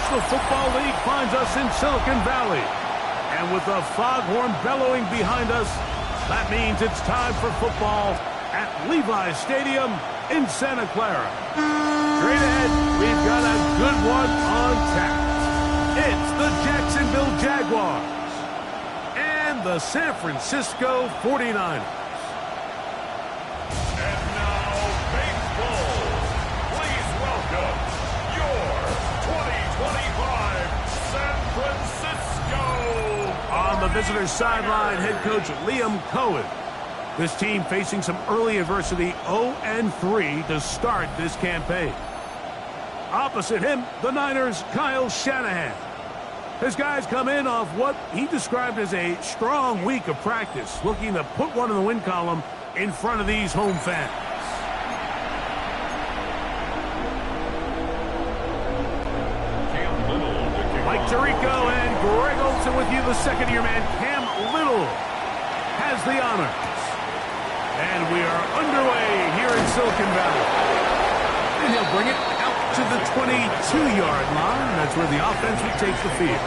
National Football League finds us in Silicon Valley. And with the foghorn bellowing behind us, that means it's time for football at Levi's Stadium in Santa Clara. Straight ahead, we've got a good one on tap. It's the Jacksonville Jaguars and the San Francisco 49ers. And now, baseball. Please welcome your 2025 San Francisco. On the visitor's sideline, head coach Liam Cohen. This team facing some early adversity, 0-3 to start this campaign. Opposite him, the Niners' Kyle Shanahan. His guys come in off what he described as a strong week of practice, looking to put one in the win column in front of these home fans. Mike Tirico and Greg Olsen with you, the second-year man. Cam Little has the honors. And we are underway here in Silicon Valley. And he'll bring it out to the 22-yard line. That's where the offense takes the field.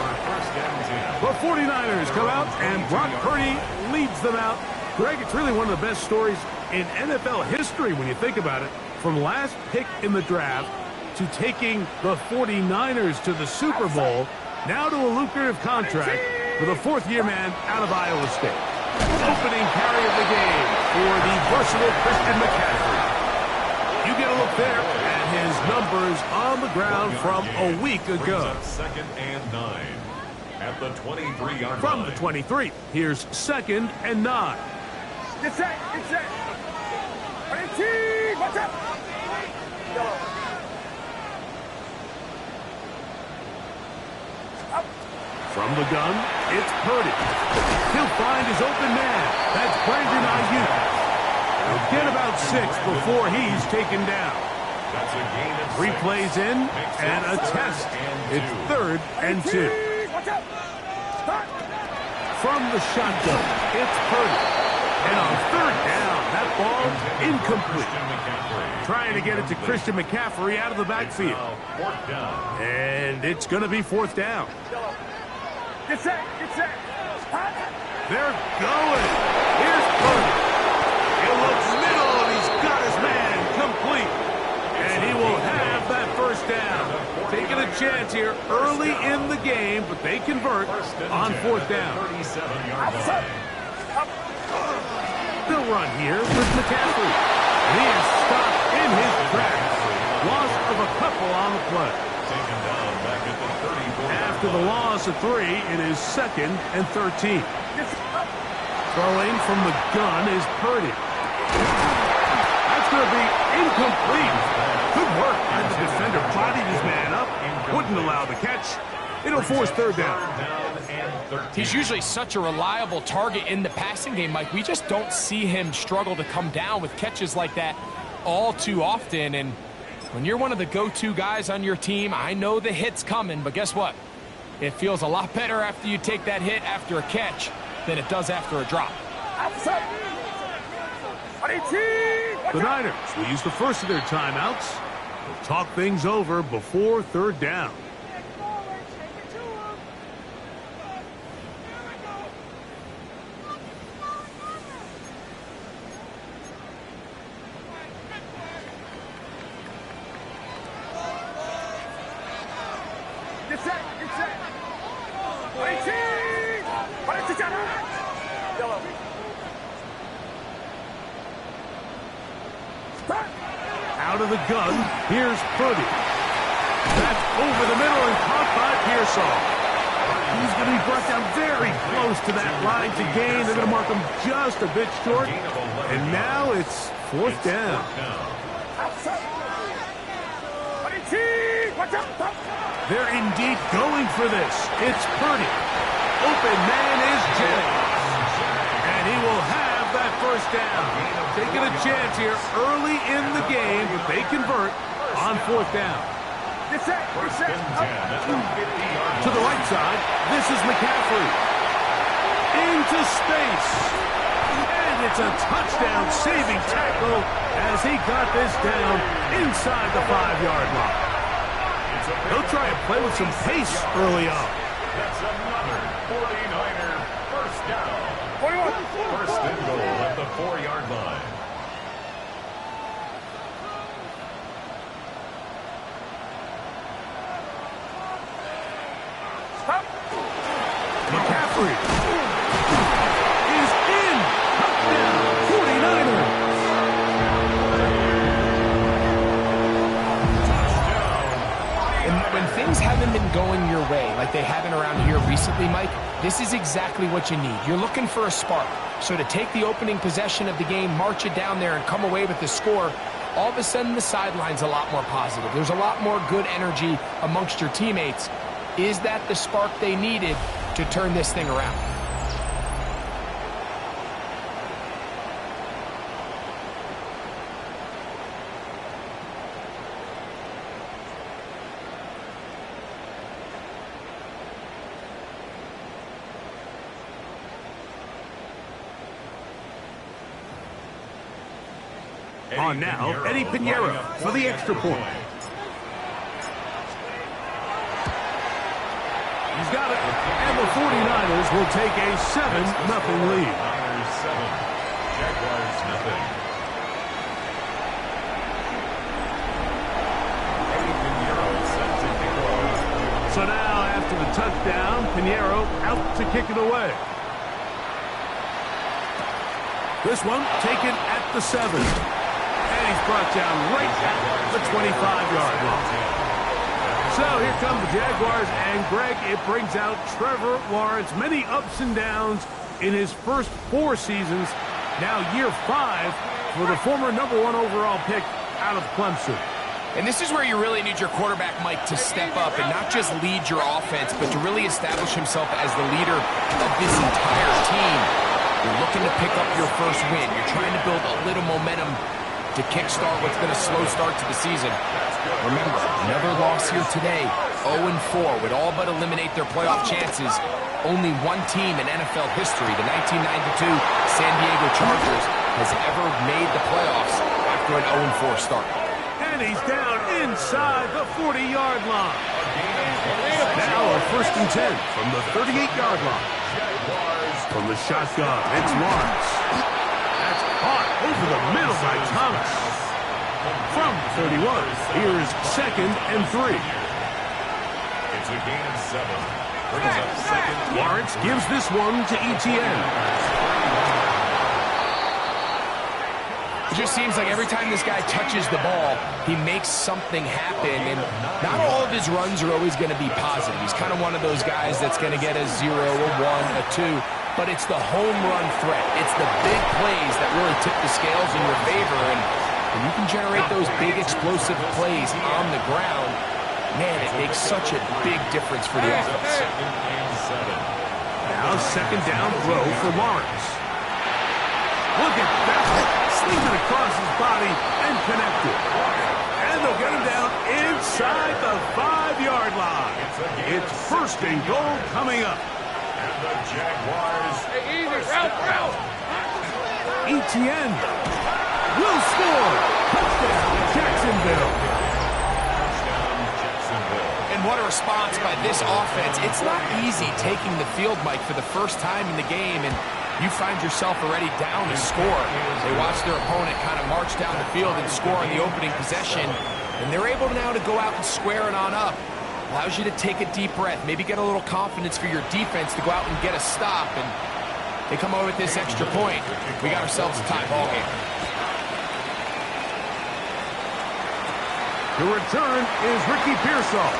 The 49ers come out, and Brock Purdy leads them out. Greg, it's really one of the best stories in NFL history when you think about it. From last pick in the draft to taking the 49ers to the Super Bowl, now to a lucrative contract for the fourth-year man out of Iowa State. Opening carry of the game for the versatile Christian McCaffrey. You get a look there at his numbers on the ground from a week ago. Second and 9 at the 23-yard line. From the 23, here's second and 9. Get set, get set. 18, watch out. From the gun, it's Purdy. He'll find his open man. That's Brandon Ayuk. He'll get about 6 before he's taken down. That's a gain of 3 6. plays in and a test. It's third and 2. From the shotgun, it's Purdy. And on third down, that ball incomplete. Trying to get it to Christian McCaffrey out of the backfield. And it's going to be fourth down. Get set, get set. They're going. Here's Purdy. He looks middle, and he's got his man complete. And he will have that first down. Taking a chance here early in the game, but they convert on fourth down. They'll run here with McCaffrey. He is stopped in his tracks. Loss of a couple on the play. Taken down back at the 34. After the loss of 3, it is second and 13. Throwing from the gun is Purdy. That's going to be incomplete. Good work. And the defender bodied his man up. Wouldn't allow the catch. It'll force third down. He's usually such a reliable target in the passing game, Mike. We just don't see him struggle to come down with catches like that all too often. And when you're one of the go-to guys on your team, I know the hit's coming, but guess what? It feels a lot better after you take that hit after a catch than it does after a drop. The Niners will use the first of their timeouts. They'll talk things over before third down. Get set, get set. 18, yellow. Out of the gun, here's Purdy. That's over the middle and caught by Pearsall. He's going to be brought down very close to that line to gain. They're going to mark him just a bit short. And now it's fourth down. They're indeed going for this. It's Purdy. Open man is Jennings. And he will have that first down. Taking a chance here early in the game, but they convert on fourth down. To the right side, this is McCaffrey. Into space. And it's a touchdown-saving tackle as he got this down inside the 5-yard line. He'll try and play with some pace early on. That's another 49er first down. 41. First and goal at the 4-yard line. Stop. McCaffrey is in. Touchdown, 49ers. And when things haven't been going your way, like they haven't around here recently, Mike, this is exactly what you need. You're looking for a spark. So to take the opening possession of the game, march it down there, and come away with the score, all of a sudden the sideline's a lot more positive. There's a lot more good energy amongst your teammates. Is that the spark they needed to turn this thing around? On now, Eddie Pinheiro for the extra point. He's got it. And the 49ers will take a 7-0 lead. Niners 7, Jaguars nothing. Eddie Pinheiro set to kick off. So now, after the touchdown, Pinheiro out to kick it away. This one taken at the 7. And he's brought down right at the 25-yard line. So here come the Jaguars, and Greg, it brings out Trevor Lawrence. Many ups and downs in his first 4 seasons. Now year 5 for the former #1 overall pick out of Clemson. And this is where you really need your quarterback, Mike, to step up and not just lead your offense, but to really establish himself as the leader of this entire team. You're looking to pick up your first win. You're trying to build a little momentum to kickstart what's been a slow start to the season. Remember, another loss here today, 0-4, would all but eliminate their playoff chances. Only one team in NFL history, the 1992 San Diego Chargers, has ever made the playoffs after an 0-4 start. And he's down inside the 40-yard line. Now a 1st and 10 from the 38-yard line. From the shotgun, it's Lawrence. That's caught over the middle by Thomas. From 31, here's 2nd and 3. It's a gain of 7. Brings up 2nd. Lawrence gives this one to Etienne. It just seems like every time this guy touches the ball, he makes something happen, and not all of his runs are always going to be positive. He's kind of one of those guys that's going to get a 0, a 1, a 2, but it's the home run threat. It's the big plays that really tip the scales in your favor, and when you can generate those big explosive plays on the ground, man, it makes such a big difference for the offense. 2nd and 7. Now 2nd down throw for Lawrence. Look at that. Slings it across his body and connected. And they'll get him down inside the 5-yard line. It's 1st and goal coming up. And the Jaguars. Etienne will score. Touchdown, Jacksonville. Touchdown, Jacksonville. And what a response by this offense. It's not easy taking the field, Mike, for the first time in the game, and you find yourself already down to score. They watch their opponent kind of march down the field and score on the opening possession, and they're able now to go out and square it on up. Allows you to take a deep breath, maybe get a little confidence for your defense to go out and get a stop, and they come over with this extra point. We got ourselves a tie ball game. The return is Ricky Pearsall.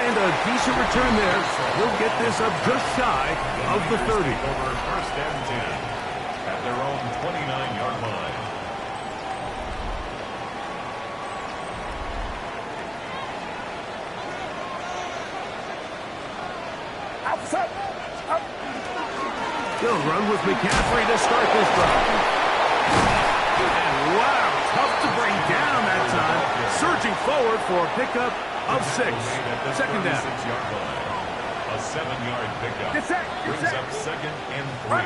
And a decent return there. He'll get this up just shy of the 30. Over 1st and 10 at their own 29-yard line. Outside. They'll run with McCaffrey to start this drive. And wow, tough to bring down that time. Surging forward for a pickup of 6. 2nd down. 6-yard line. A 7-yard pickup. Get set. Brings up 2nd and 3.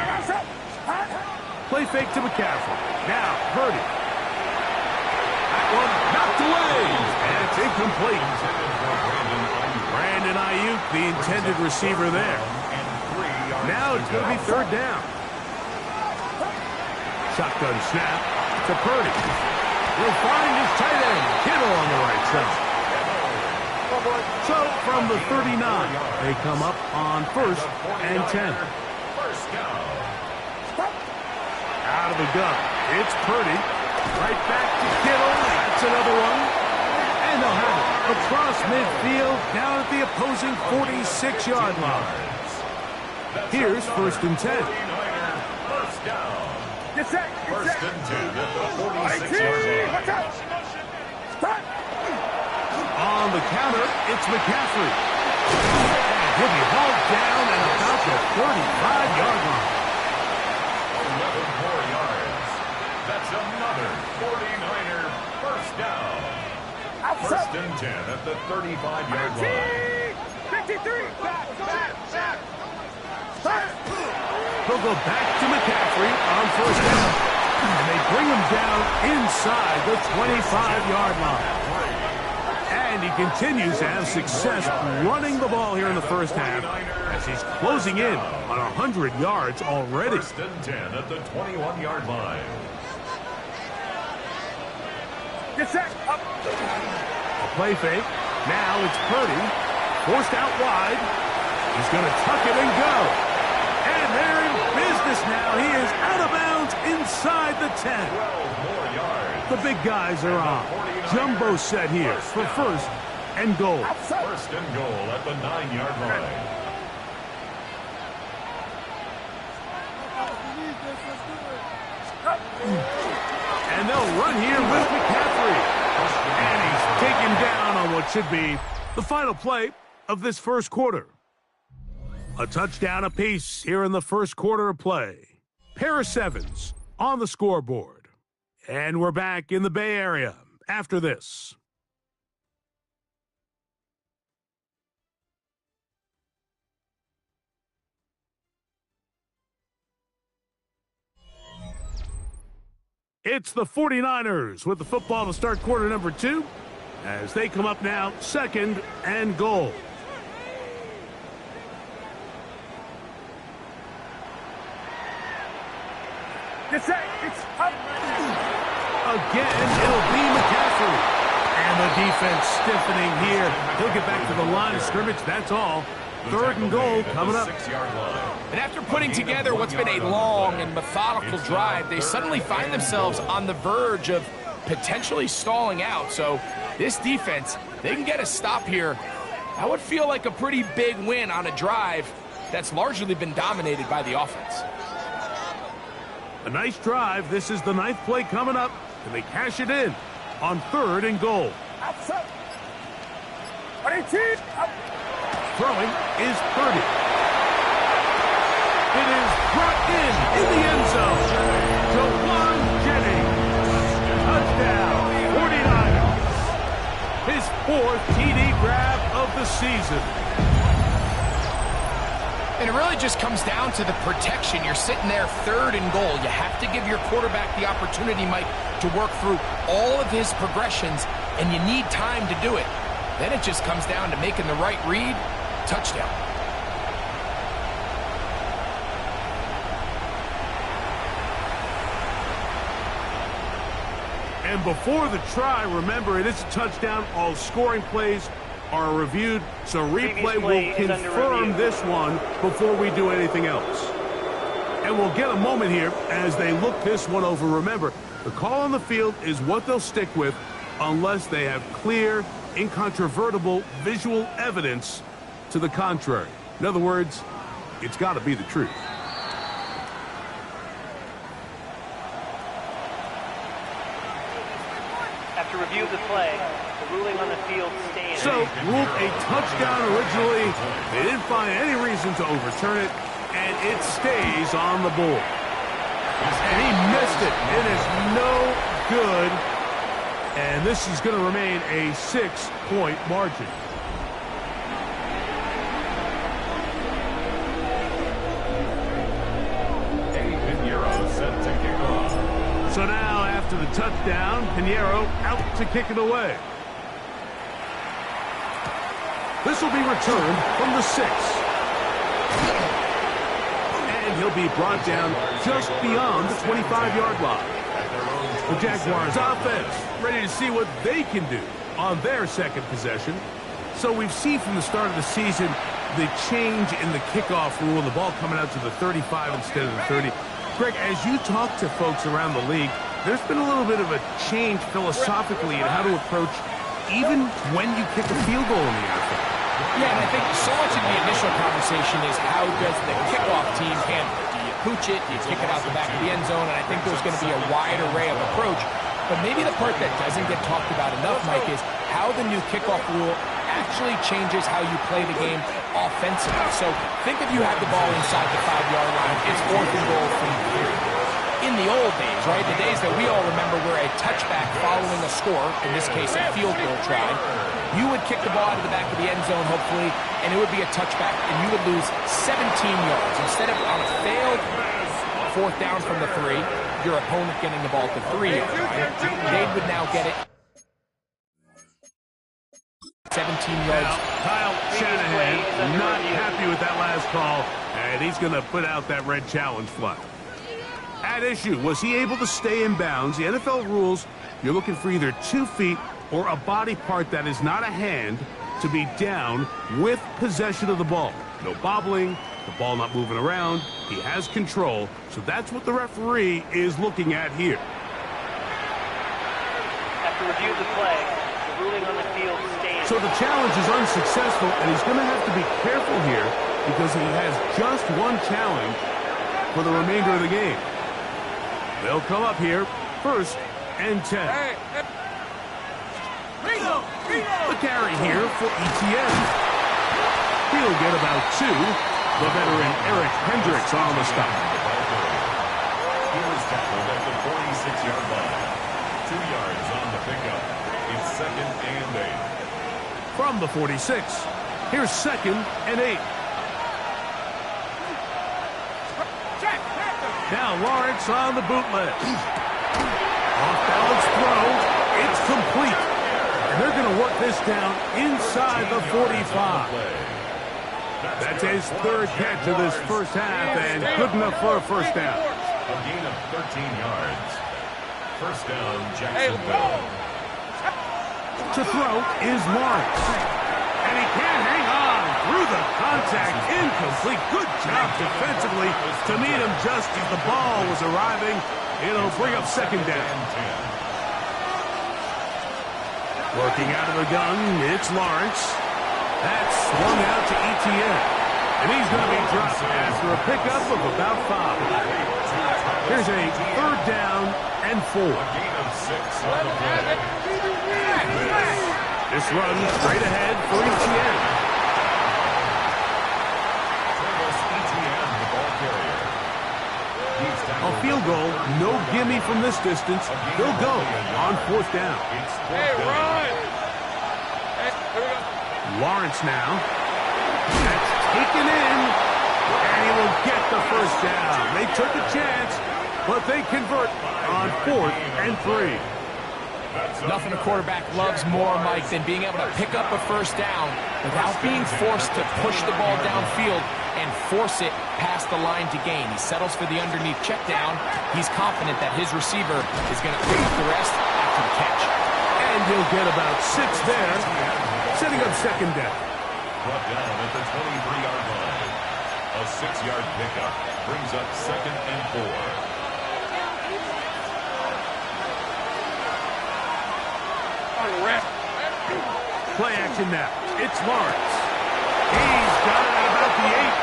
Play fake to McCaffrey. Now, Purdy. That one knocked away. And incomplete. Brandon Ayuk, the intended receiver there. Now it's going to be third down. Shotgun snap to Purdy. He'll find his tight end, Kittle, on the right side. So from the 39, they come up on 1st and 10. Out of the gun, it's Purdy. Right back to Kittle. That's another one. And they'll have it across midfield down at the opposing 46-yard line. Here's 1st and 10. First down. Get set. First and 10 at the 46-yard line. Watch out. Stop. On the counter, it's McCaffrey. And he'll be hauled down at about the 35-yard line. 11 more yards. That's another 49er first down. First and 10 at the 35-yard line. 53. They'll go back to McCaffrey on 1st down. And they bring him down inside the 25-yard line. And he continues to have success running the ball here in the first half as he's closing in on 100 yards already. First and 10 at the 21-yard line. Get set. Up. A play fake. Now it's Purdy. Forced out wide. He's going to tuck it and go. And they're in business now. He is out of bounds inside the 10. 12 more yards. The big guys are on. Jumbo set here for 1st and goal. First and goal at the 9-yard line. And they'll run here with McCaffrey. And he's taken down on what should be the final play of this first quarter. A touchdown apiece here in the first quarter of play. Pair of 7s on the scoreboard. And we're back in the Bay Area after this. It's the 49ers with the football to start quarter number 2 as they come up now 2nd and goal. Get set. It's up. Again, it'll be McCaffrey. And the defense stiffening here. He'll get back to the line of scrimmage, that's all. 3rd and goal coming up. 6-yard line. And after putting together what's been a long and methodical drive, they suddenly find themselves on the verge of potentially stalling out. So this defense, they can get a stop here. That would feel like a pretty big win on a drive that's largely been dominated by the offense. A nice drive. This is the 9th play coming up. And they cash it in on 3rd and goal. Outside. 22. Up. Throwing is Purdy. It is brought in the end zone. Jawan Jennings. Touchdown, 49ers. His 4th TD grab of the season. And it really just comes down to the protection. You're sitting there 3rd and goal. You have to give your quarterback the opportunity, Mike, to work through all of his progressions, and you need time to do it. Then it just comes down to making the right read. Touchdown. And before the try, remember, it is a touchdown. All scoring plays are reviewed, so replay will confirm this one before we do anything else. And we'll get a moment here as they look this one over. Remember, the call on the field is what they'll stick with unless they have clear, incontrovertible visual evidence to the contrary. In other words, it's got to be the truth. After review of the play, the ruling on the field stands. So, ruled a touchdown originally. They didn't find any reason to overturn it, and it stays on the board. And he missed it. It is no good. And this is going to remain a 6-point margin. Set to kick off. So now, after the touchdown, Pinheiro out to kick it away. This will be returned from the 6. And he'll be brought down just beyond the 25-yard line. The Jaguars offense ready to see what they can do on their second possession. So we've seen from the start of the season the change in the kickoff rule, the ball coming out to the 35 instead of the 30. Greg, as you talk to folks around the league, there's been a little bit of a change philosophically in how to approach even when you kick a field goal in the NFL. Yeah, and I think so much of the initial conversation is how does the kickoff team handle it? Do you pooch it? Do you kick it out the back of the end zone? And I think there's going to be a wide array of approach. But maybe the part that doesn't get talked about enough, Mike, is how the new kickoff rule actually changes how you play the game offensively. So think if you have the ball inside the 5-yard line, it's 4th and goal from 3. In the old days, right, the days that we all remember were a touchback following a score, in this case a field goal try, you would kick the ball out of the back of the end zone, hopefully, and it would be a touchback, and you would lose 17 yards. Instead of on a failed 4th down from the 3, your opponent getting the ball at the 3-yard line, they would now get it 17 yards. Kyle Shanahan not happy with that last call, and he's going to put out that red challenge flag. At issue, was he able to stay in bounds? The NFL rules, you're looking for either 2 feet or a body part that is not a hand to be down with possession of the ball. No bobbling, the ball not moving around. He has control, so that's what the referee is looking at here. After review of the play, the ruling on the field stands. So the challenge is unsuccessful, and he's going to have to be careful here because he has just one challenge for the remainder of the game. They'll come up here, 1st and 10. The carry here for ETN. He'll get about 2. The veteran Eric Hendricks on the stop. He was tackled at the 46-yard line. 2 yards on the pickup. It's 2nd and 8. From the 46, here's 2nd and 8. Now Lawrence on the bootleg. Off-balance throw. It's complete. And they're going to work this down inside the 45. That's his 3rd catch of this first half, and good enough for a 1st down. A gain of 13 yards. 1st down, Jacksonville. To throw is Lawrence. And he can't hang on through the contact. Incomplete. Good job defensively to meet him just as the ball was arriving. It'll bring up 2nd down. Working out of the gun, it's Lawrence. That's swung out to ETN. And he's going to be dropped after a pickup of about 5. Here's a 3rd down and 4. A gain of 6 on the play. This run straight ahead for ETN. A field goal, no gimme from this distance. They'll go on 4th down. Hey, run! Hey, here we go. Lawrence now. That's taken in. And he will get the 1st down. They took a chance, but they convert on 4th and 3. Nothing a quarterback loves more, Mike, than being able to pick up a 1st down without being forced to push the ball downfield and force it past the line to gain. He settles for the underneath check down. He's confident that his receiver is going to pick up the rest after the catch. And he'll get about 6 there, setting up 2nd down. Brought down at the 23-yard line. A 6-yard pickup brings up 2nd and 4. Play action now. It's Lawrence. He's got it at about the 8.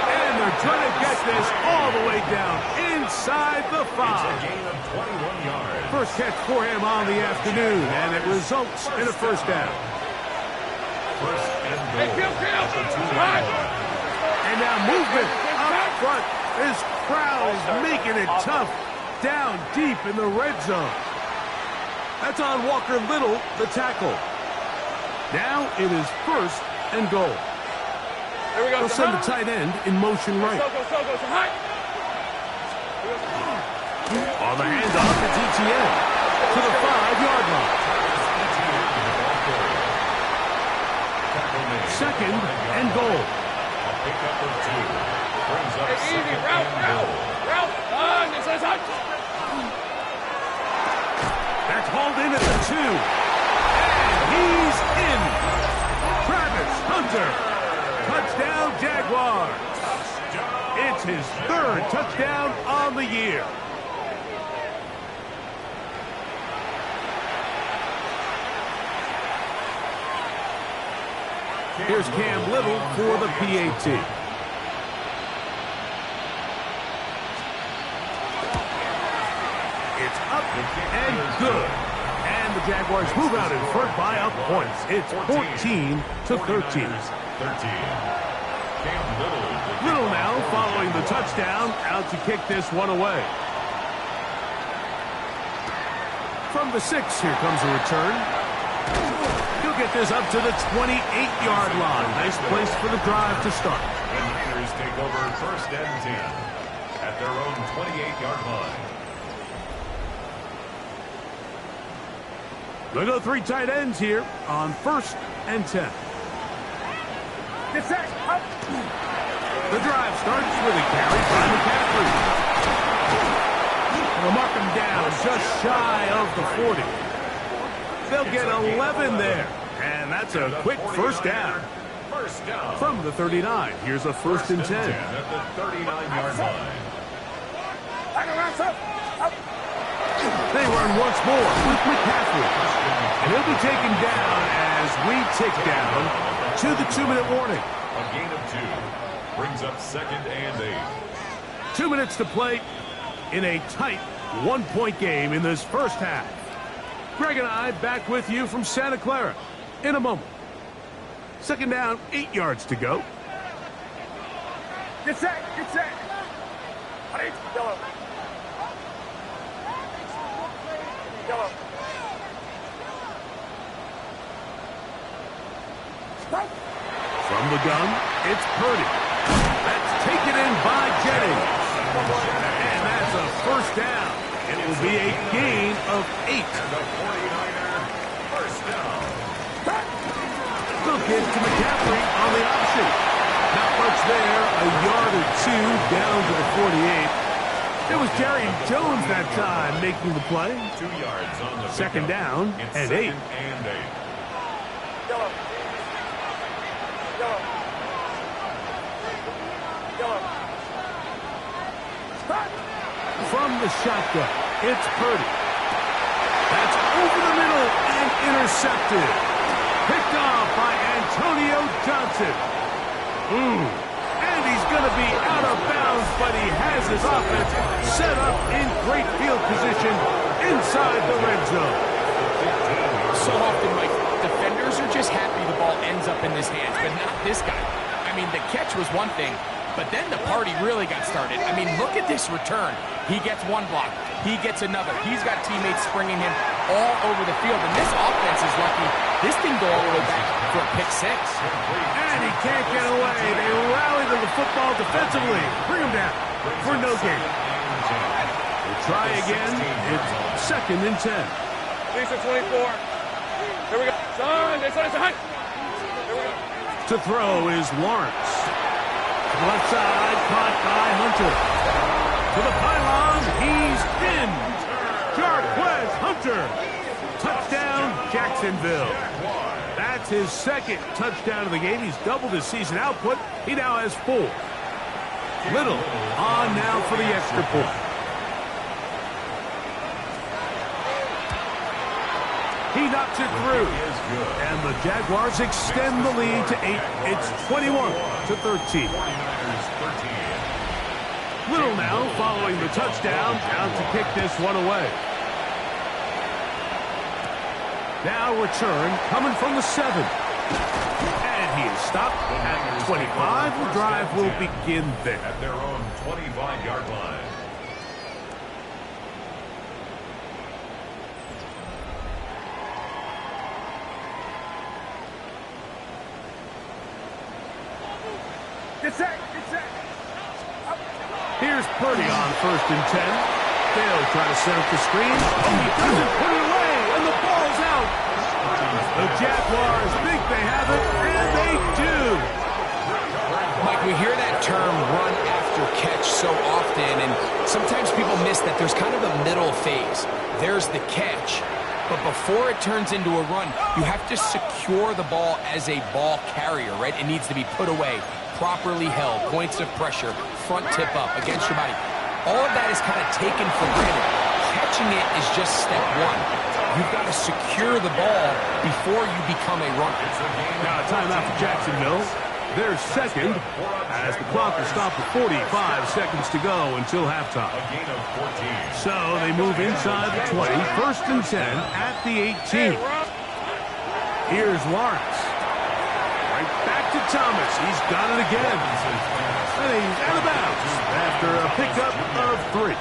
And they're trying to get this all the way down inside the 5. It's a gain of 21 yards. First catch for him on the afternoon, and it results in a 1st down. 1st and goal at the 2-yard line. And now movement up front. This crowd is making it tough down deep in the red zone. That's on Walker Little, the tackle. Now it is 1st and goal. Here we go. They'll send the tight end in motion right. Go. High. On the handoff, it's ETN to the 5-yard line. second and goal. A pickup of 2. Brings up Easy, second route, and goal. route. That's hauled in at the 2. And he's in. Travis Hunter. Touchdown, Jaguars. It's his 3rd touchdown on the year. Here's Cam Little for the PAT. It's up and good. And the Jaguars move out in front by a point. It's 14-13. Little now following the touchdown, out to kick this one away. From the 6, here comes a return. He'll get this up to the 28-yard line. Nice place for the drive to start. The Niners take over 1st and 10 at their own 28-yard line. They'll go 3 tight ends here on 1st and 10. The drive starts with a carry by McCaffrey. They'll mark him down just shy of the 40. They'll get 11 there. And that's a quick first down. From the 39, here's a 1st and 10. At the 39-yard line. They run once more with McCaffrey. And he'll be taken down as we tick down to the 2-minute warning. A gain of 2 brings up 2nd and 8. 2 minutes to play in a tight 1-point game in this first half. Greg and I back with you from Santa Clara in a moment. 2nd down, 8 yards to go. Get set. Yellow. From the gun, it's Purdy. That's taken in by Jennings. And that's a 1st down. It will be a gain of 8. The 49er, 1st down. Look to McCaffrey on the option. Not much there. A yard or 2 down to the 48. It was Jerry Jones that time making the play. 2 yards on the 2nd down it's and 2nd 8. and 8. Yellow. From the shotgun, it's Purdy. That's over the middle and intercepted. Picked off by Antonio Johnson. And he's going to be out of bounds, but he has his offense set up in great field position inside the red zone. So often, Mike, defenders are just happy the ball ends up in his hands, but not this guy. I mean, the catch was one thing, but then the party really got started. I mean, look at this return. He gets one block. He gets another. He's got teammates springing him all over the field, and this offense is lucky. This thing go all the way back for a pick 6. And he can't get away. They rally to the football defensively. Bring him down for no gain. We'll try again. It's 2nd and 10. Lisa 24. Here we go. Son, it's a hunt. Here we go. To throw is Lawrence. To the left side, caught by Hunter. To the pylon, he's in. Jarquez Hunter. Touchdown, Jacksonville. That's his 2nd touchdown of the game. He's doubled his season output. He now has 4. Little on now for the extra point. He knocks it through. And the Jaguars extend the lead to 8. It's 21-13. Little now following the touchdown, out to kick this one away. Now return coming from the 7. And he is stopped at 25. The drive will begin there. At their own 25-yard line. Here's Purdy on 1st and 10. They'll try to set up the screen. Oh, he doesn't put it away, and the ball's out. The Jaguars think they have it, and they do. Mike, we hear that term run after catch so often, and sometimes people miss that there's kind of a middle phase. There's the catch, but before it turns into a run, you have to secure the ball as a ball carrier, right? It needs to be put away, properly held, points of pressure, front tip up against your body. All of that is kind of taken for granted. Catching it is just step one. You've got to secure the ball before you become a runner. Now a timeout for Jacksonville. They're second as the clock will stop at 45 seconds to go until halftime. So they move inside the 20, first and 10 at the 18. Here's Lawrence. Right back to Thomas. He's got it again. And he's out of bounds after a pickup of 3.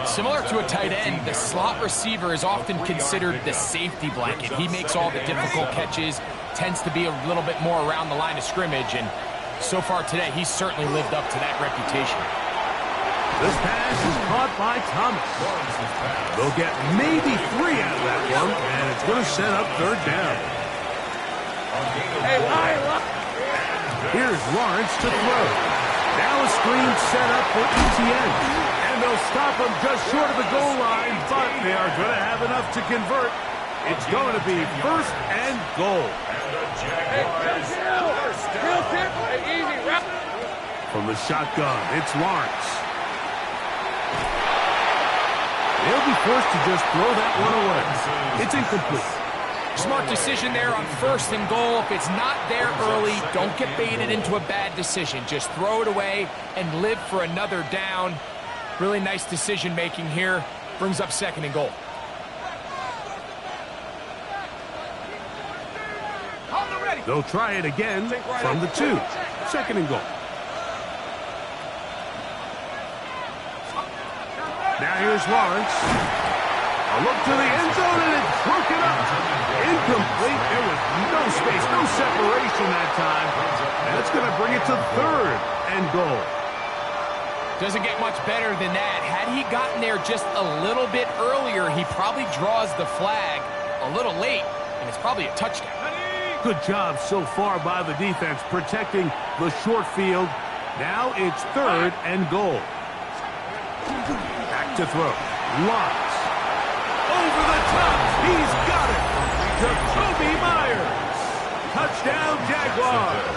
Similar to a tight end, the slot receiver is often considered the safety blanket. He makes all the difficult catches, tends to be a little bit more around the line of scrimmage, and so far today, he's certainly lived up to that reputation. This pass is caught by Thomas. They'll get maybe 3 out of that one, and it's going to set up third down. Here's Lawrence to throw. Now a screen set up for ETN. They'll stop him just short of the goal line, but they are going to have enough to convert. It's going to be first and goal. From the shotgun, it's Lawrence. They'll be forced to just throw that one away. It's incomplete. Smart decision there on first and goal. If it's not there early, don't get baited into a bad decision. Just throw it away and live for another down. Really nice decision-making here. Brings up second and goal. They'll try it again from the 2. Second and goal. Now here's Lawrence. A look to the end zone, and it's broken up. Incomplete. There was no space, no separation that time. And it's going to bring it to third and goal. Doesn't get much better than that. Had he gotten there just a little bit earlier, he probably draws the flag a little late, and it's probably a touchdown. Good job so far by the defense protecting the short field. Now it's third and goal. Back to throw. Lawrence. Over the top. He's got it. Jacoby Myers. Touchdown, Jaguars.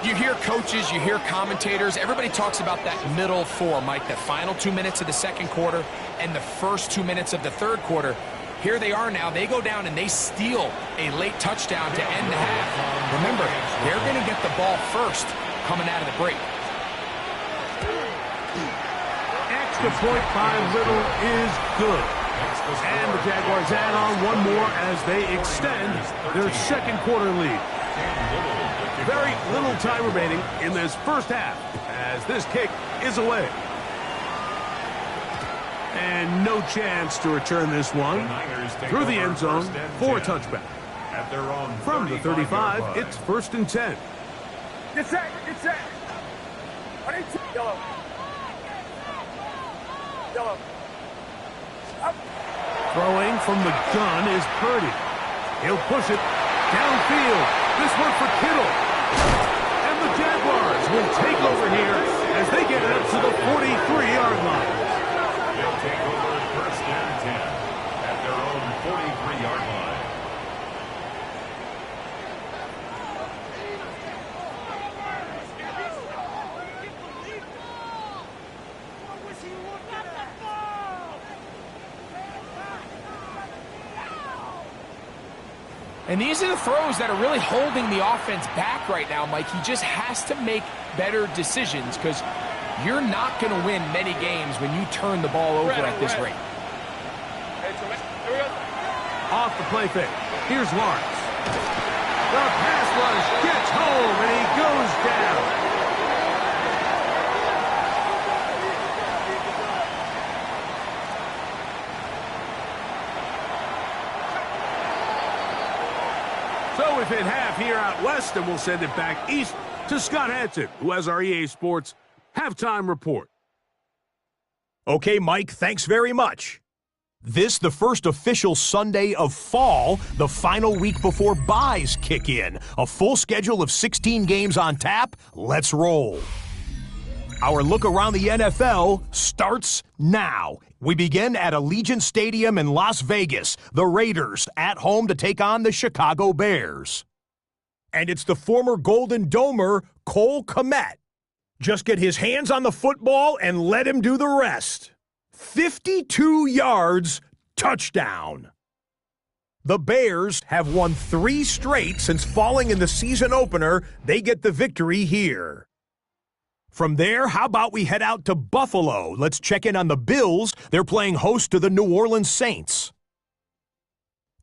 You hear coaches, you hear commentators, everybody talks about that middle 4, Mike, the final 2 minutes of the second quarter and the first 2 minutes of the third quarter. Here they are now. They go down and they steal a late touchdown to end the half. Remember, they're going to get the ball first coming out of the break. Extra point by Little is good. And the Jaguars add on one more as they extend their second quarter lead. Very little time remaining in this first half as this kick is away. And no chance to return this one through the end zone for a touchback. From the 35, it's first and 10. Get set, get set. Yellow. Yellow. Up. Throwing from the gun is Purdy. He'll push it downfield. This one for Kittle. And the Jaguars will take over here as they get it up to the 43-yard line. They'll take over first and 10 at their own 43-yard line. And these are the throws that are really holding the offense back right now, Mike. He just has to make better decisions because you're not going to win many games when you turn the ball over at this rate. Off the play fake. Here's Lawrence. The pass rush gets home, and he goes down. So we've hit half here out west, and we'll send it back east to Scott Hanson, who has our EA Sports halftime report. Okay, Mike, thanks very much. This, the first official Sunday of fall, the final week before byes kick in. A full schedule of 16 games on tap. Let's roll. Our look around the NFL starts now. We begin at Allegiant Stadium in Las Vegas. The Raiders at home to take on the Chicago Bears. And it's the former Golden Domer, Cole Kmet. Just get his hands on the football and let him do the rest. 52 yards, touchdown. The Bears have won 3 straight since falling in the season opener. They get the victory here. From there, how about we head out to Buffalo? Let's check in on the Bills. They're playing host to the New Orleans Saints.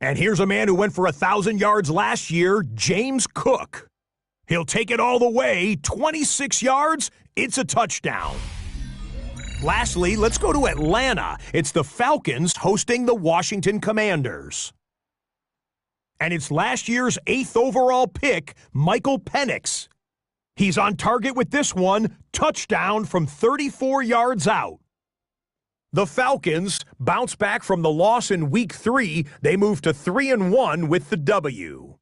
And here's a man who went for 1,000 yards last year, James Cook. He'll take it all the way, 26 yards, it's a touchdown. Lastly, let's go to Atlanta. It's the Falcons hosting the Washington Commanders. And it's last year's 8th overall pick, Michael Penix. He's on target with this one, touchdown from 34 yards out. The Falcons bounce back from the loss in Week 3. They move to 3-1 with the W.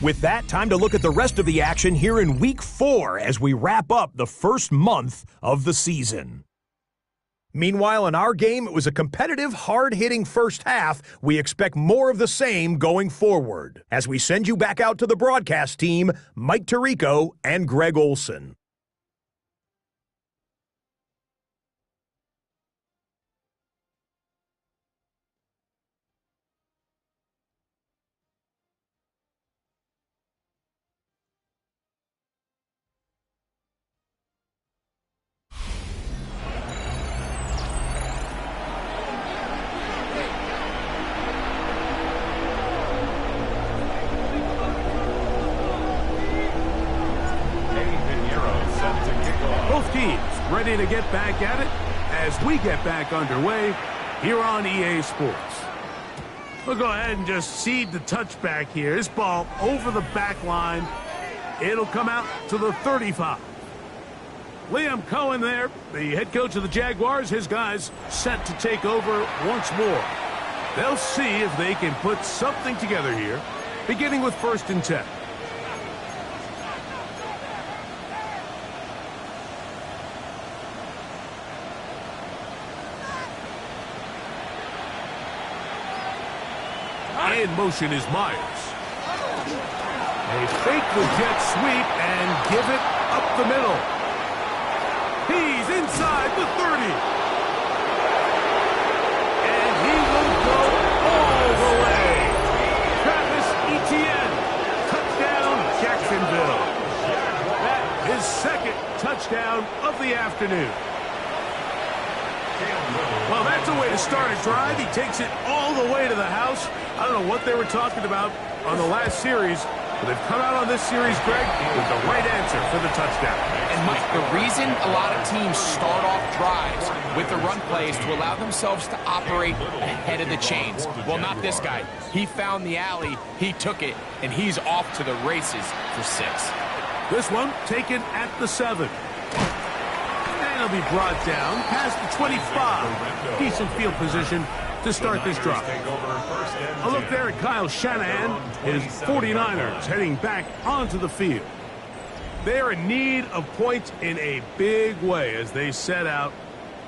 With that, time to look at the rest of the action here in Week 4 as we wrap up the first month of the season. Meanwhile, in our game, it was a competitive, hard-hitting first half. We expect more of the same going forward. As we send you back out to the broadcast team, Mike Tirico and Greg Olson. Both teams ready to get back at it as we get back underway here on EA Sports. We'll go ahead and just seed the touchback here. This ball over the back line. It'll come out to the 35. Liam Cohen there, the head coach of the Jaguars. His guys set to take over once more. They'll see if they can put something together here, beginning with 1st and 10. In motion is Myers. They fake the jet sweep and give it up the middle. He's inside the 30. And he will go all the way. Travis Etienne, touchdown Jacksonville. That is 2nd touchdown of the afternoon. Well, that's a way to start a drive. He takes it all the way to the house. I don't know what they were talking about on the last series, but they've come out on this series, Greg, with the right answer for the touchdown. And, Mike, the reason a lot of teams start off drives with the run plays to allow themselves to operate ahead of the chains. Well, not this guy. He found the alley, he took it, and he's off to the races for 6. This one taken at the 7. And he'll be brought down past the 25. Decent field position to start this drive. A look there at Kyle Shanahan, his 49ers heading back onto the field. They're in need of points in a big way as they set out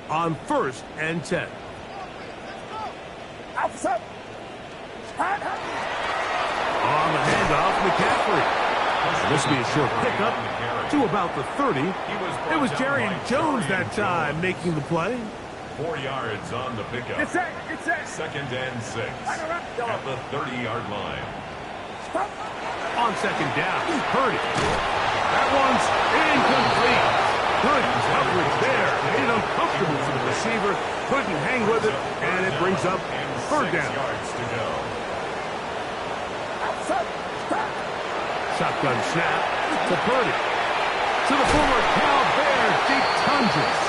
on 1st and 10. On the handoff, McCaffrey. This will be a short pickup to about the 30. It was Jerry Jones that time making the play. 4 yards on the pickup. It's set. 2nd and 6 at the 30-yard line. On 2nd down, Purdy. That one's incomplete. Good coverage there. Made it uncomfortable for the receiver. Couldn't hang with it, and it brings up 3rd down. 6 yards to go. Shotgun snap to Purdy. To the former Cal Bear, deep Tundras.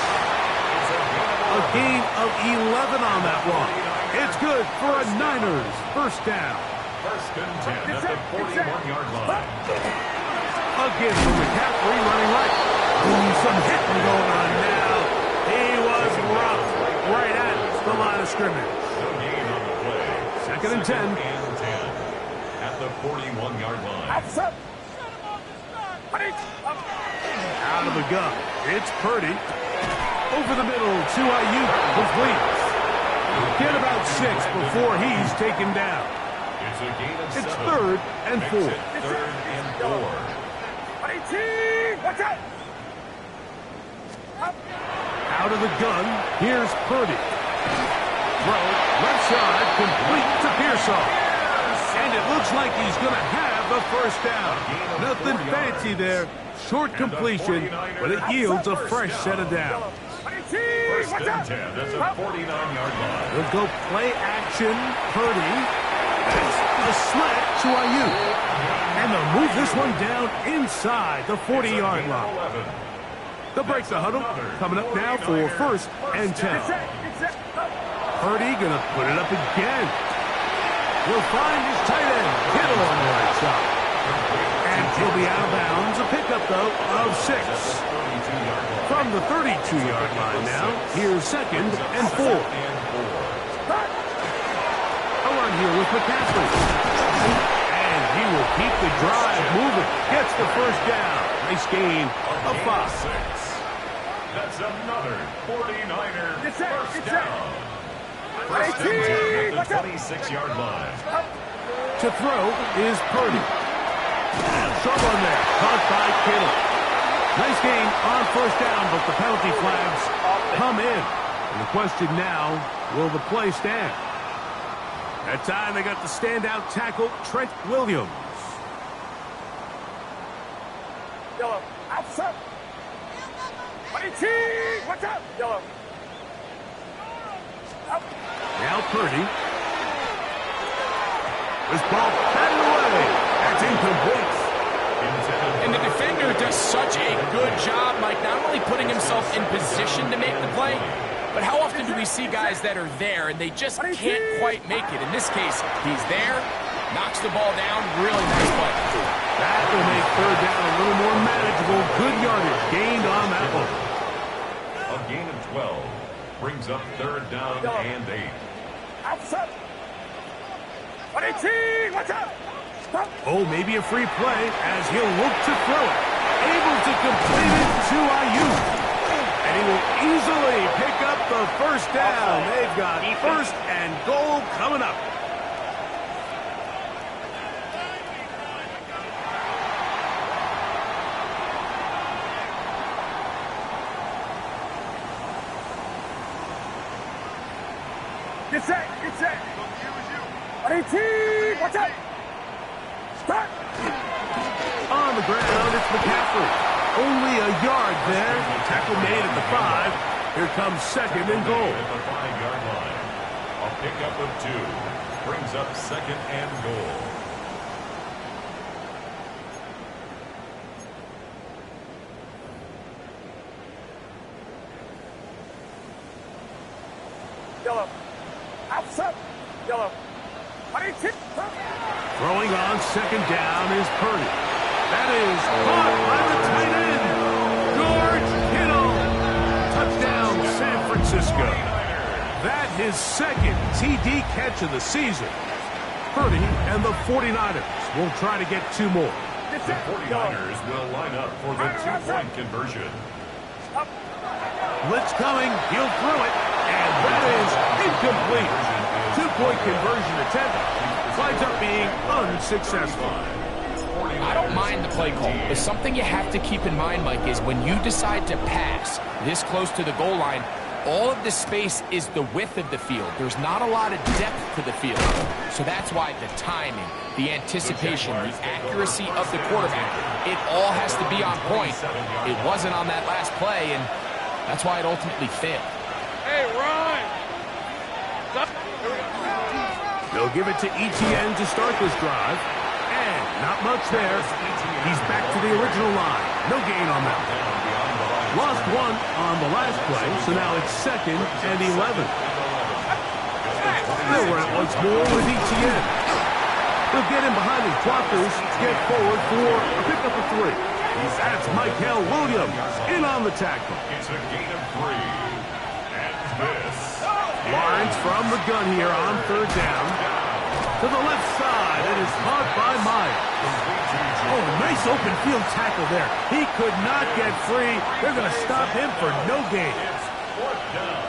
A gain of 11 on that one. It's good for a Niners 1st down. 1st and 10 at the 41-yard line. Again from McCaffrey running right. Some hitting going on now. He was roughed right at the line of scrimmage. No gain on the play. Second and 10. At the 41-yard line. Out of the gun. It's Purdy. Over the middle to Ayuk. Complete. Get about 6 before he's taken down. It's a gain of 7. It's 3rd and 4. Makes it 3rd and 4. Watch out! Out of the gun. Here's Purdy. Throw. Left side. Complete to Pearsall. And it looks like he's going to have the first down. Nothing fancy there. Short completion, but it yields a fresh set of downs. First and 10. That's a 49-yard line. They'll go play action. Purdy. That's a slant to Ayuk. And they'll move this one down inside the 40-yard line. They'll break the huddle. Coming up now for 1st and 10. Purdy going to put it up again. He'll find his tight end. Kittle on the right side. And he'll be out of bounds. A pickup, though, of 6. From the 32-yard line now, here's 2nd and 4. A run here with McCaffrey. And he will keep the drive moving. Gets the first down. Nice gain of 5. That's another 49er first down. First and 10 at the 26-yard line. To throw is Purdy. Trouble in there. Caught by Kittle. Nice gain on first down, but the penalty flags come in. And the question now, will the play stand? That time they got the standout tackle, Trent Williams. Yellow. Outside. Watch out. Yellow. Now Purdy. This ball batted away. That's incomplete. And the defender does such a good job, Mike, not only putting himself in position to make the play, but how often do we see guys that are there and they just can't quite make it? In this case, he's there, knocks the ball down, really nice play. That will make 3rd down a little more manageable. Good yardage gained on that one. A gain of 12 brings up 3rd down and 8. Outside. Watch out. Oh, maybe a free play as he'll look to throw it. Able to complete it to Ayuk. And he will easily pick up the first down. They've got 1st and goal coming up. Get set. Watch out. Start. On the ground, it's McCaffrey. Only a yard there. Tackle made at the 5. Here comes 2nd and goal. At the 5-yard line. A pickup of 2 brings up 2nd and goal. Yellow. Outside. Yellow. Throwing on 2nd down is Purdy. That is caught by the tight end, George Kittle. Touchdown, San Francisco. That his 2nd TD catch of the season. Purdy and the 49ers will try to get 2 more. The 49ers will line up for the 2-point conversion. Blitz coming. He'll throw it. And that is incomplete. 2-point conversion attempt winds up being unsuccessful. I don't mind the play call, but something you have to keep in mind, Mike, is when you decide to pass this close to the goal line, all of the space is the width of the field. There's not a lot of depth to the field. So that's why the timing, the anticipation, the accuracy of the quarterback, it all has to be on point. It wasn't on that last play, and that's why it ultimately failed. Hey, Ryan. They'll give it to Etienne to start this drive. And not much there. He's back to the original line. No gain on that. Lost 1 on the last play, so now it's 2nd and 11. They'll run it once more with Etienne. He'll get in behind his blockers to get forward for a pickup of 3. That's Michael Williams in on the tackle. It's a gain of 3. And this. Lawrence from the gun here on third down. To the left side, it is caught by Myers. Oh, nice open field tackle there. He could not get free. They're going to stop him for no gain. It's 4th down.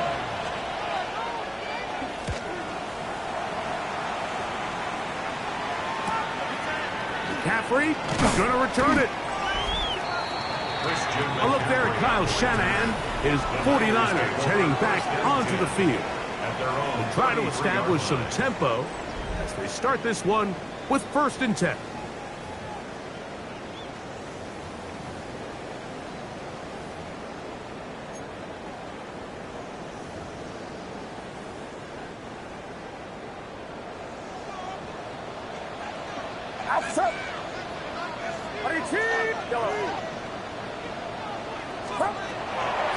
McCaffrey going to return it. A look there at Kyle Shanahan. His 49ers heading back onto the field. They'll try to establish some tempo as they start this one with 1st and 10.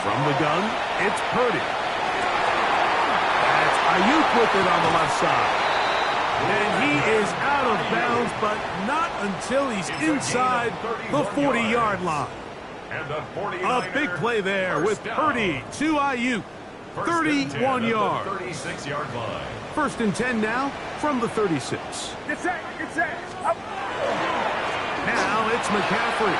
From the gun, it's Purdy. That's Ayuk with it on the left side. And he is out of bounds, but not until he's inside the 40-yard line. A big play there with Purdy to Ayuk. 31 yards. 36-yard line. 1st and 10 now from the 36. Get set. Up. Now it's McCaffrey.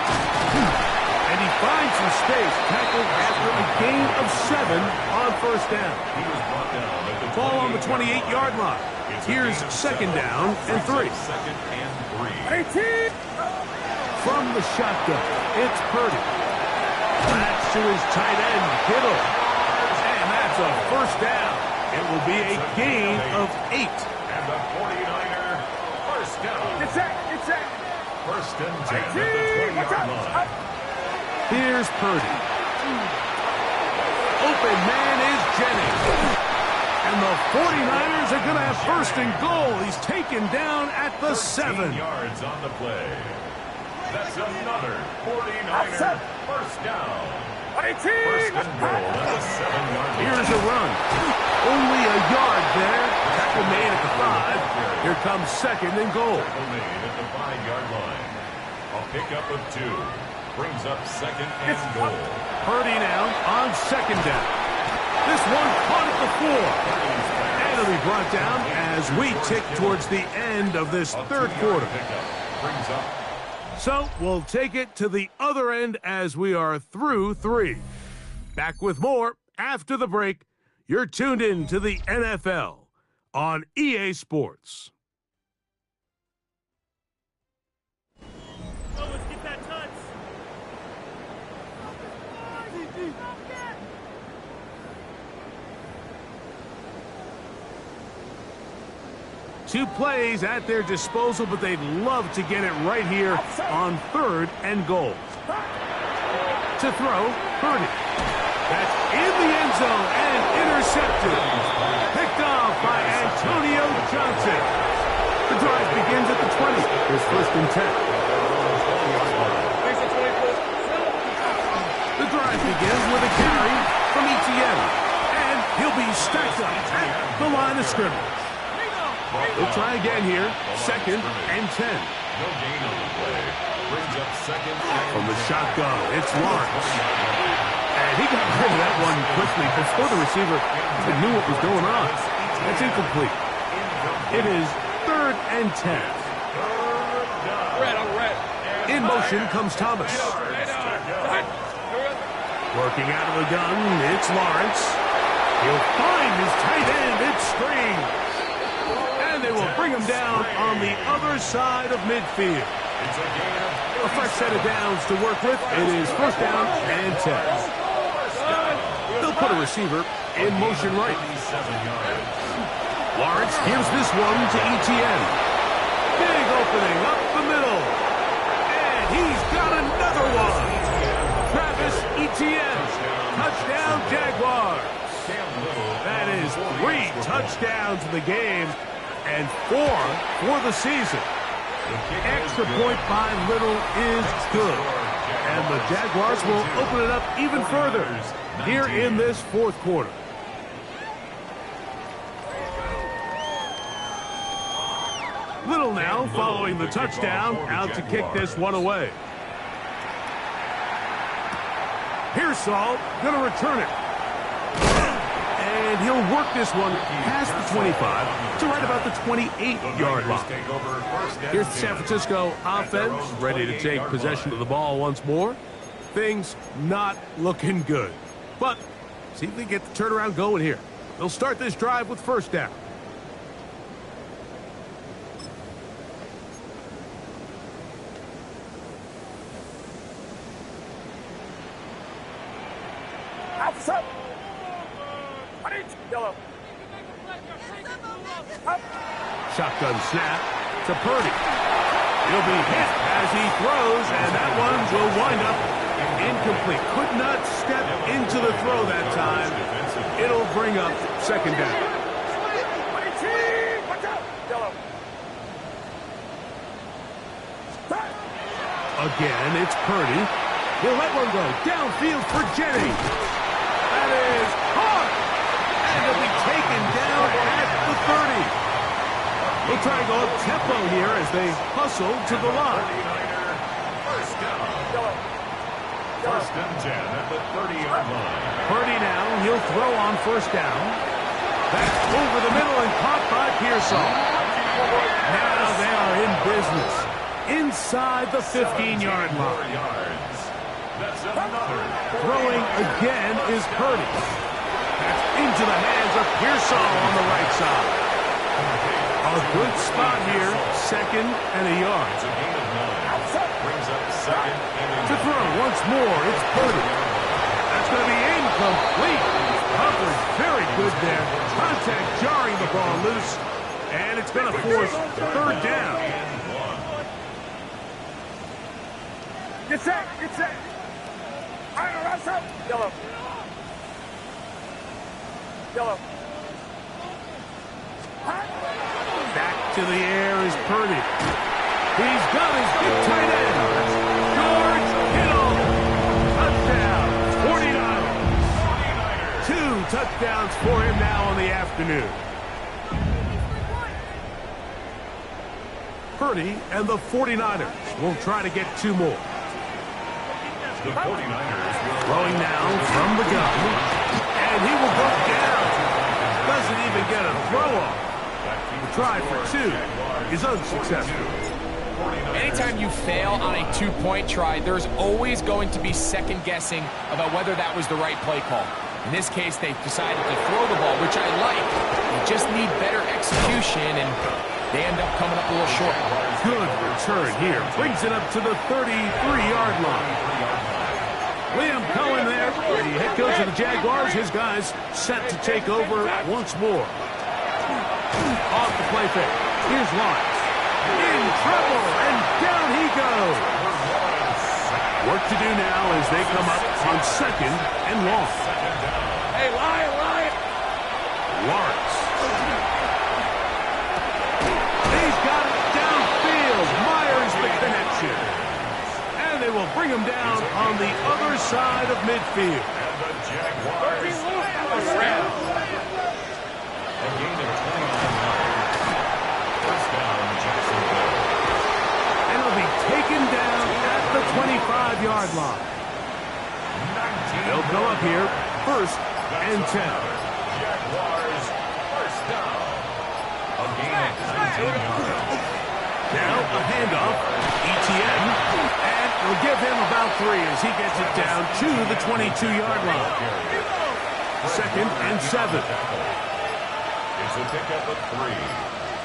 And he finds some space, tackled after a gain of 7 on 1st down. He was brought down at the Ball on the 28-yard line. Here's 2nd down and 3. 2nd and 18. 3. From the shotgun, it's Purdy. That's to his tight end, Kittle. And that's a 1st down. It will be a gain of 8. And the 49er 1st down. Get set. 1st and 10 at the 20-yard line. Here's Purdy. Open man is Jennings. And the 49ers are going to have 1st and goal. He's taken down at the 7. Yards on the play. That's another 49er 1st down. 1st and goal at the 7-yard line. Here's a run. Only a yard there. Tackle made at the 5. Here comes 2nd and goal. Tackle made at the 5-yard line. A pickup of 2. Brings up 2nd and goal. Purdy now on 2nd down. This one caught at the 4. And it'll be brought down as we tick towards the end of this 3rd quarter. Brings up. So we'll take it to the other end as we are through 3. Back with more after the break. You're tuned in to the NFL on EA Sports. Oh, let's get that touch. 2 plays at their disposal, but they'd love to get it right here on 3rd and goal. To throw, Purdy. That's in the end zone and intercepted. Picked off by Antonio Johnson. The drive begins at the 20. Here's 1st and 10. The drive begins with a carry from Etienne. And he'll be stacked up at the line of scrimmage. We'll try again here. 2nd and 10. No gain on the play. Brings up 2nd and From the shotgun, it's Lawrence. And he got rid of that one quickly before the receiver even knew what was going on. That's incomplete. It is 3rd and 10. Red on red. In motion comes Thomas. Working out of the gun, it's Lawrence. He'll find his tight end. It's String. And they will bring him down on the other side of midfield. A fresh set of downs to work with. It is 1st down and 10. They'll put a receiver in motion right. Lawrence gives this one to Etienne. Big opening up the middle. And he's got another one. Travis Etienne. Touchdown, Jaguars. That is 3 touchdowns in the game and 4 for the season. Extra point by Little is good. And the Jaguars will open it up even further here in this 4th quarter. Little now following the touchdown, out to kick this one away. Pearsall going to return it. And he'll work this one past the 25 to right about the 28-yard line. Here's the San Francisco offense ready to take possession of the ball once more. Things not looking good. But see if they get the turnaround going here. They'll start this drive with first down. Outside. Yellow. Shotgun snap to Purdy. He'll be hit as he throws, and that one will wind up incomplete. Could not step into the throw that time. It'll bring up second down. Again, it's Purdy. He'll let one go. Downfield for Jennings. That is hard. And he'll be taken down at the 30. We'll try to go up tempo here as they hustle to the line. First and 10 at the 30-yard line. Purdy now, he'll throw on first down. That's over the middle and caught by Pearsall. Now they are in business inside the 15-yard line. Throwing again is Purdy. That's into the hands of Pearsall on the right side. A good spot here, second and a yard. To throw once more, it's Purdy. That's going to be incomplete. Coverage very good there. Contact jarring the ball loose, and it's going to force third down. Get set, get set. Yellow. Yellow. Back to the air is Purdy. He's got his big tight end. George Kittle. Touchdown. 49ers. 2 touchdowns for him now in the afternoon. Purdy and the 49ers will try to get 2 more. The 49ers throwing now from the gun. And he will go down. Doesn't even get a throw off. The try for 2 is unsuccessful. Anytime you fail on a 2-point try, there's always going to be second guessing about whether that was the right play call. In this case, they decided to throw the ball, which I like. They just need better execution, and they end up coming up a little short. Good return here. Brings it up to the 33-yard line. Liam Cohen there, the head coach of the Jaguars. His guys set to take over once more. Off the play fake. Here's Lawrence. In trouble, and down he goes. Work to do now as they come up on second and long. Hey, Lion. Lawrence. He's got it downfield. Myers the connection. And they will bring him down on the other side of midfield. And the Jaguars around. A gain of 29 yards. First down, Jacksonville. And he'll be taken down at the 25-yard line. They'll go up here, first and 10. Jaguars first down. A gain of 19 yards. Now a handoff, ETN, and will give him about 3 as he gets it down to the 22-yard line. Second and 7. It's a pickup of 3.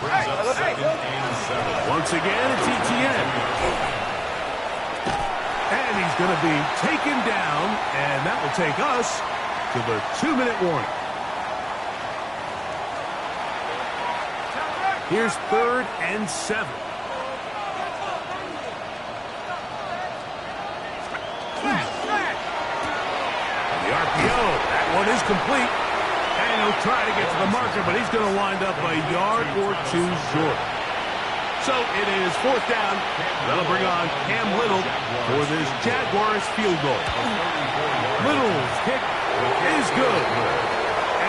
Brings up second and 7. Once again, it's ETN. And he's going to be taken down, and that will take us to the 2-minute warning. Here's third and 7. The RPO, that one is complete. And he'll try to get to the marker, but he's going to wind up a yard or 2 short. So it is fourth down. That'll bring on Cam Little for this Jaguars field goal. Little's kick is good.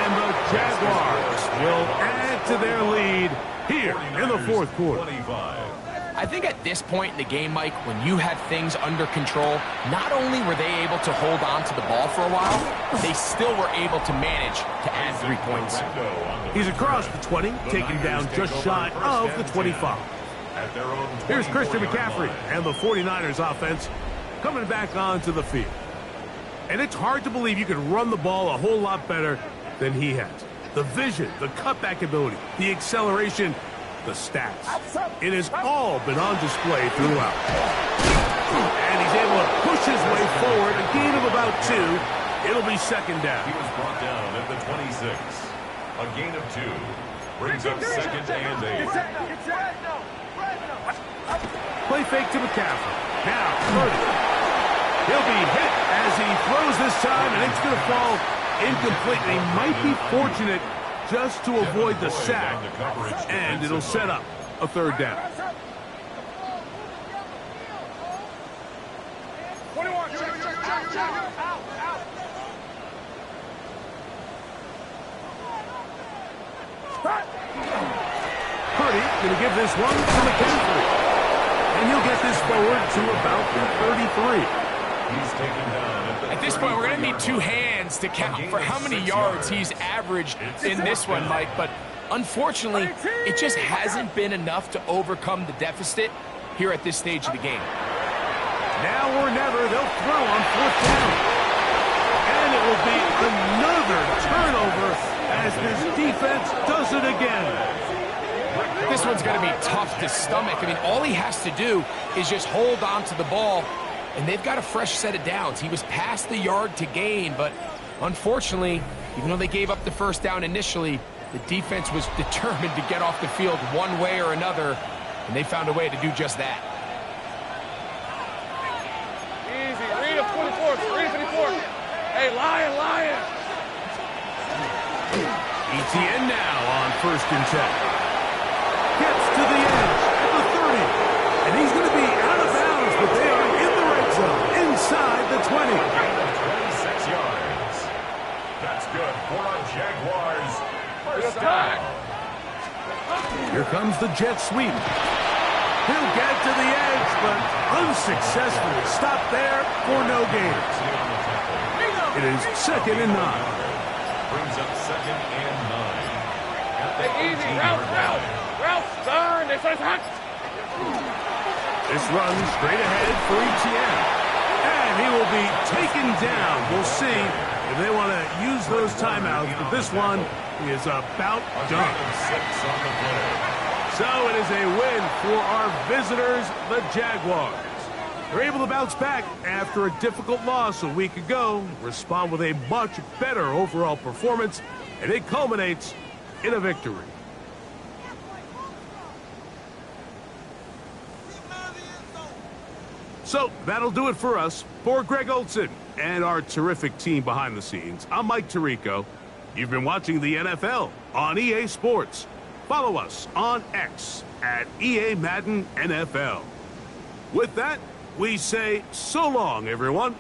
And the Jaguars will add to their lead here in the fourth quarter. I think at this point in the game, Mike, when you had things under control, not only were they able to hold on to the ball for a while, they still were able to manage to add 3 points. He's across the 20, taken down just shy of the 25. Here's Christian McCaffrey and the 49ers offense coming back onto the field. And it's hard to believe you can run the ball a whole lot better than he has. The vision, the cutback ability, the acceleration, the stats. It has all been on display throughout. And he's able to push his way forward, a gain of about 2. It'll be second down. He was brought down at the 26. A gain of 2 brings up second and 8. Play fake to McCaffrey. Now, Purdy. He'll be hit as he throws this time, and it's going to fall incomplete. And he might be fortunate just to avoid the sack, and it'll set up a third down. 21. Purdy going to give this one to McCaffrey. And he'll get this forward to about the 33. He's taken down at this point, we're going to need 2 hands to count for how many yards he's averaged in this one, Mike. But unfortunately, it just hasn't been enough to overcome the deficit here at this stage of the game. Now or never, they'll throw on 4th down. And it will be another turnover as this defense does it again. This one's going to be tough to stomach. I mean, all he has to do is just hold on to the ball, and they've got a fresh set of downs. He was past the yard to gain, but unfortunately, even though they gave up the first down initially, the defense was determined to get off the field one way or another, and they found a way to do just that. Easy. Read a 24. Read a 54. Hey, Lion. ETN now on 1st and 10. Gets to the edge at the 30. And he's going to be out of bounds, but they are in the red zone, inside the 20. 26 yards. That's good for a Jaguars first down. Here comes the jet sweep. He'll get to the edge, but unsuccessfully stopped there for no gain. It is 2nd and 9. Brings up 2nd and 9. Hey, easy. Route, turn. This is hot. This runs straight ahead for ETN. And he will be taken down. We'll see if they want to use those timeouts, but this one is about done. 6 on the play. So it is a win for our visitors, the Jaguars. They're able to bounce back after a difficult loss a week ago, respond with a much better overall performance, and it culminates in a victory. So that'll do it for us. For Greg Olson and our terrific team behind the scenes, I'm Mike Tirico. You've been watching the NFL on EA Sports. Follow us on X at EA Madden NFL. With that, we say so long, everyone.